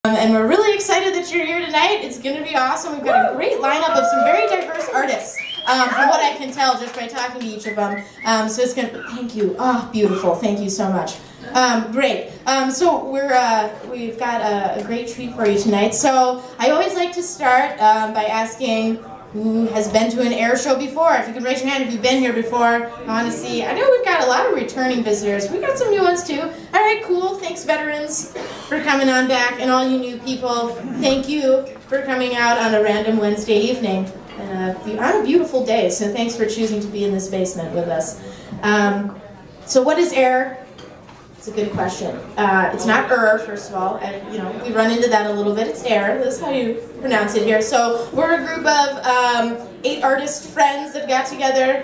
And we're really excited that you're here tonight. It's going to be awesome. We've got a great lineup of some very diverse artists, from what I can tell just by talking to each of them. So it's going to, thank you. Oh, beautiful. Thank you so much. Great. So we've got a great treat for you tonight. So I always like to start by asking who has been to an air show before. If you can raise your hand if you've been here before. I want to see. I know we've got a lot of returning visitors. We've got some new ones too. All right, cool. Thanks, veterans, for coming on back. And all you new people, thank you for coming out on a random Wednesday evening and on a beautiful day. So thanks for choosing to be in this basement with us. So what is air? It's a good question. It's not first of all, and we run into that a little bit. It's air. That's how you pronounce it here. So we're a group of 8 artist friends that got together.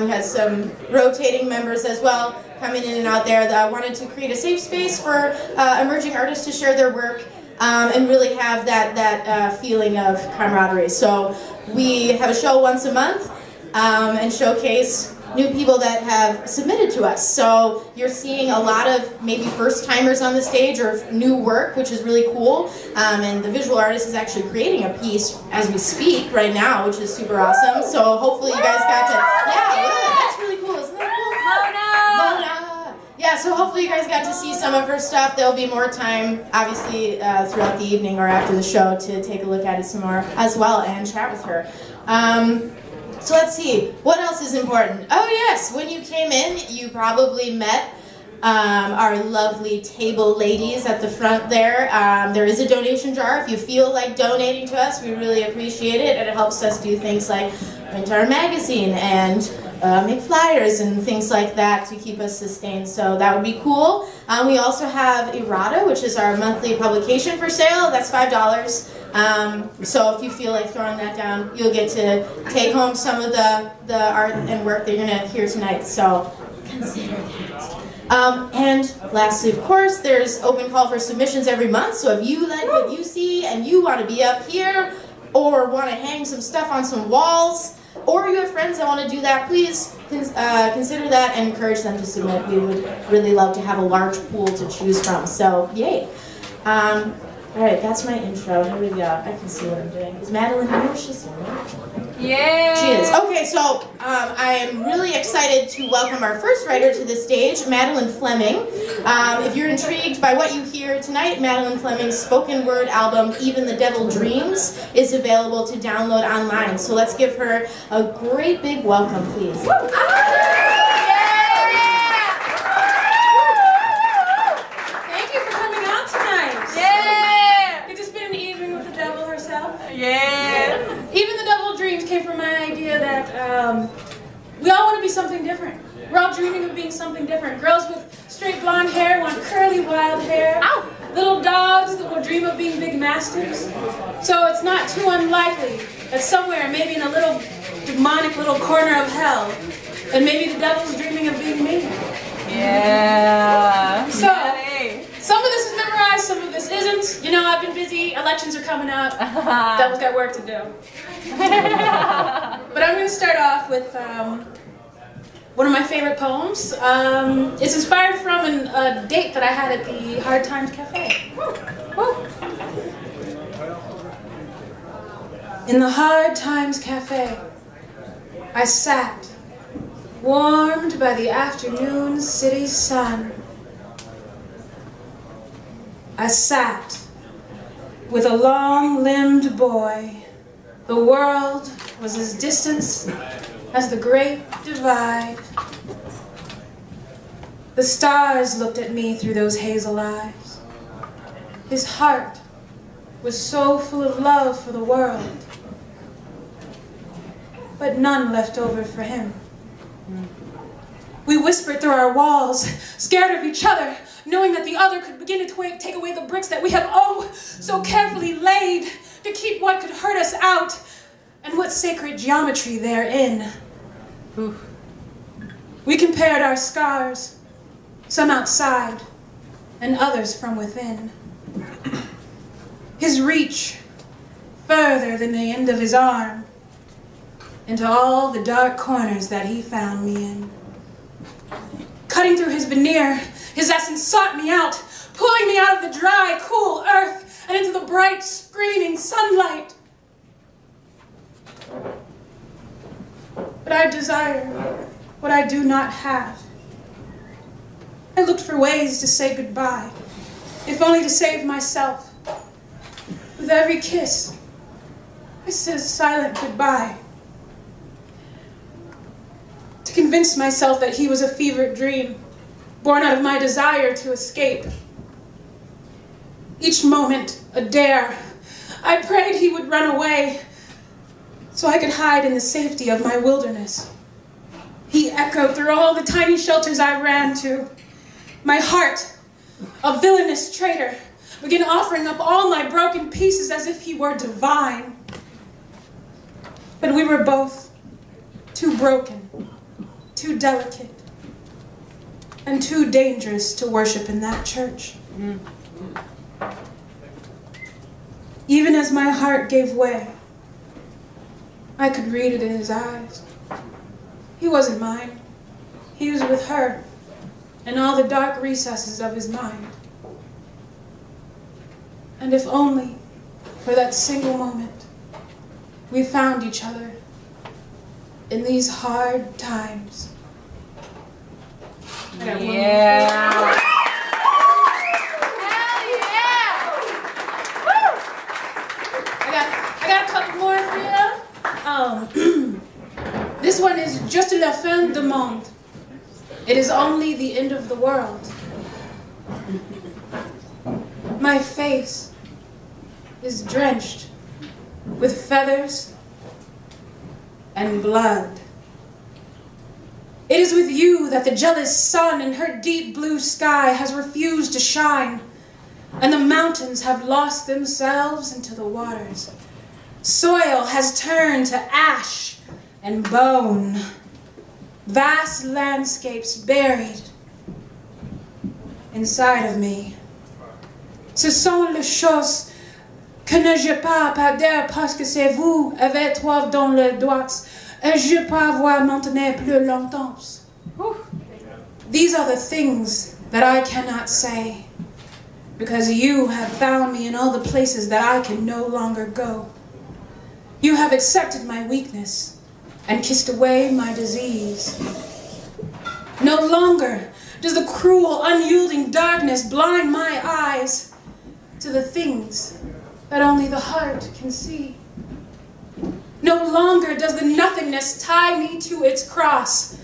We had some rotating members as well coming in and out there that wanted to create a safe space for emerging artists to share their work and really have that feeling of camaraderie. So we have a show once a month and showcase new people that have submitted to us. So you're seeing a lot of maybe first-timers on the stage or new work, which is really cool. And the visual artist is actually creating a piece as we speak right now, which is super awesome. So hopefully you guys got to, that's really cool, isn't that cool? Mona! Yeah, so hopefully you guys got to see some of her stuff. There'll be more time, obviously, throughout the evening or after the show to take a look at it some more as well and chat with her. So let's see, what else is important? Oh yes, when you came in, you probably met our lovely table ladies at the front there. There is a donation jar if you feel like donating to us. We really appreciate it, and it helps us do things like print our magazine and make flyers and things like that to keep us sustained, so that would be cool. We also have Errata, which is our monthly publication for sale. That's $5. So if you feel like throwing that down, you'll get to take home some of the art and work that you're going to hear tonight, so consider that. And lastly, of course, there's open call for submissions every month, so if you like what you see and you want to be up here or want to hang some stuff on some walls, or you have friends that want to do that, please consider that and encourage them to submit. We would really love to have a large pool to choose from, so yay. All right, that's my intro. Here we go. I can see what I'm doing. Is Madeline here? She's here, right? Yeah. She is. Okay, so I am really excited to welcome our first writer to the stage, Madeline Fleming. If you're intrigued by what you hear tonight, Madeline Fleming's spoken word album, Eventhedevildreams, is available to download online. So let's give her a great big welcome, please. Yeah. Eventhedevildreams came from my idea that we all want to be something different. We're all dreaming of being something different. Girls with straight blonde hair want curly wild hair. Ow. Little dogs that will dream of being big masters. So it's not too unlikely that somewhere, maybe in a little demonic little corner of hell, and maybe the devil's dreaming of being me. Yeah. So, some of this is memorized, some of this isn't. You know, I've been busy, elections are coming up, devil's got work to do. But I'm going to start off with one of my favorite poems. It's inspired from a date that I had at the Hard Times Cafe. In the Hard Times Cafe, I sat, warmed by the afternoon city sun. I sat with a long-limbed boy. The world was as distant as the Great Divide. The stars looked at me through those hazel eyes. His heart was so full of love for the world, but none left over for him. We whispered through our walls, scared of each other, knowing that the other could begin to take away the bricks that we have, so carefully laid to keep what could hurt us out, and what sacred geometry therein. Oof. We compared our scars, some outside, and others from within. His reach, further than the end of his arm, into all the dark corners that he found me in. Cutting through his veneer, his essence sought me out, pulling me out of the dry, cool earth and into the bright, screaming sunlight. But I desire what I do not have. I looked for ways to say goodbye, if only to save myself. With every kiss, I said a silent goodbye, to convince myself that he was a fevered dream, born out of my desire to escape. Each moment a dare. I prayed he would run away, so I could hide in the safety of my wilderness. He echoed through all the tiny shelters I ran to. My heart, a villainous traitor, began offering up all my broken pieces as if he were divine. But we were both too broken, too delicate, and too dangerous to worship in that church. Even as my heart gave way, I could read it in his eyes. He wasn't mine. He was with her in all the dark recesses of his mind. And if only for that single moment, we found each other in these hard times. I got yeah. I got a couple more for you. This one is Juste la fin du monde. It is only the end of the world. My face is drenched with feathers and blood. It is with you that the jealous sun in her deep blue sky has refused to shine, and the mountains have lost themselves into the waters. Soil has turned to ash and bone. Vast landscapes buried inside of me. Ce sont les choses que ne je pas perdre parce que c'est vous avez toi dans les doigts et je peux avoir maintenir plus longtemps. These are the things that I cannot say because you have found me in all the places that I can no longer go. You have accepted my weakness and kissed away my disease. No longer does the cruel, unyielding darkness blind my eyes to the things that only the heart can see. No longer does the nothingness tie me to its cross.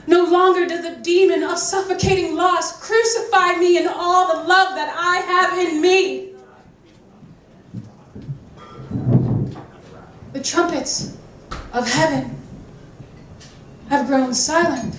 No longer does the demon of suffocating loss crucify me in all the love that I have in me. The trumpets of heaven have grown silent.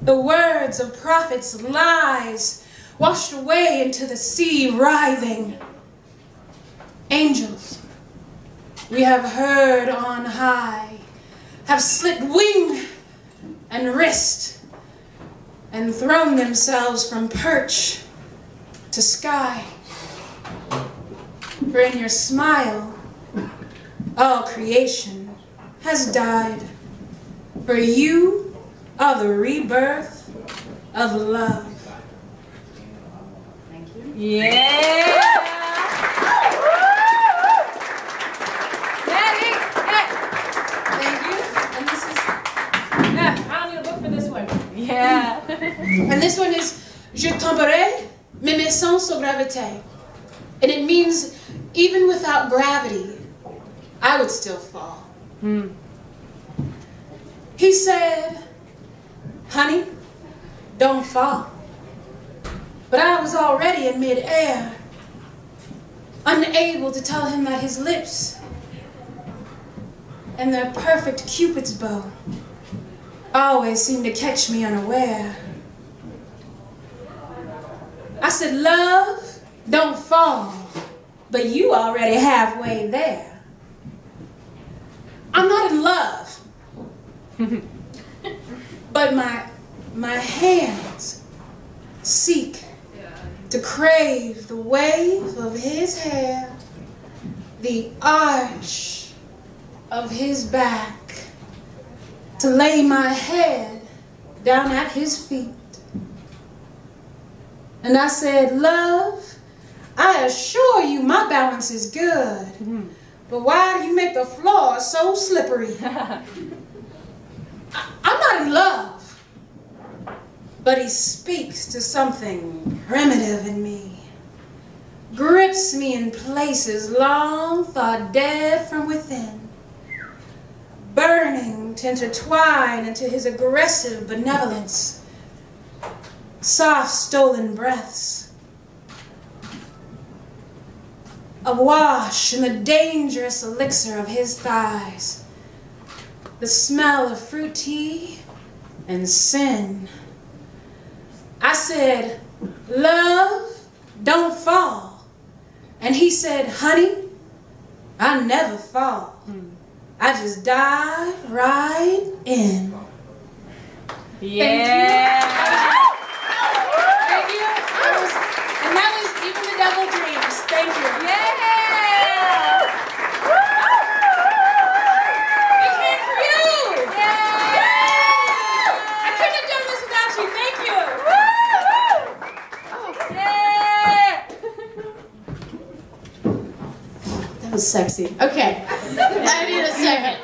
The words of prophets' lies washed away into the sea, writhing. Angels we have heard on high have slit wing and wrist and thrown themselves from perch to sky. For in your smile, all creation has died. For you are the rebirth of love. Thank you. Yeah! Thank you. And this is, I don't need a book for this one. Yeah. And this one is Je tomberai, mais sans gravité. And it means even without gravity, I would still fall. He said, honey, don't fall. But I was already in mid-air, unable to tell him that his lips and their perfect Cupid's bow always seemed to catch me unaware. I said, love, don't fall, but you already halfway there. I'm not in love, but my hands seek to crave the wave of his hair, the arch of his back, to lay my head down at his feet. And I said, love, I assure you my balance is good, but why do you make the floor so slippery? I'm not in love, but he speaks to something primitive in me, grips me in places long thought dead from within, burning to intertwine into his aggressive benevolence, soft stolen breaths, awash in the dangerous elixir of his thighs, the smell of fruit tea and sin. I said, love, don't fall. And he said, honey, I never fall. I just dive right in. Yeah. Thank you. And that was Eventhedevildreams. Thank you. Yeah. Big hand for you. Yeah. I couldn't have done this without you. Thank you. Yeah. That was sexy. Okay. I need a second.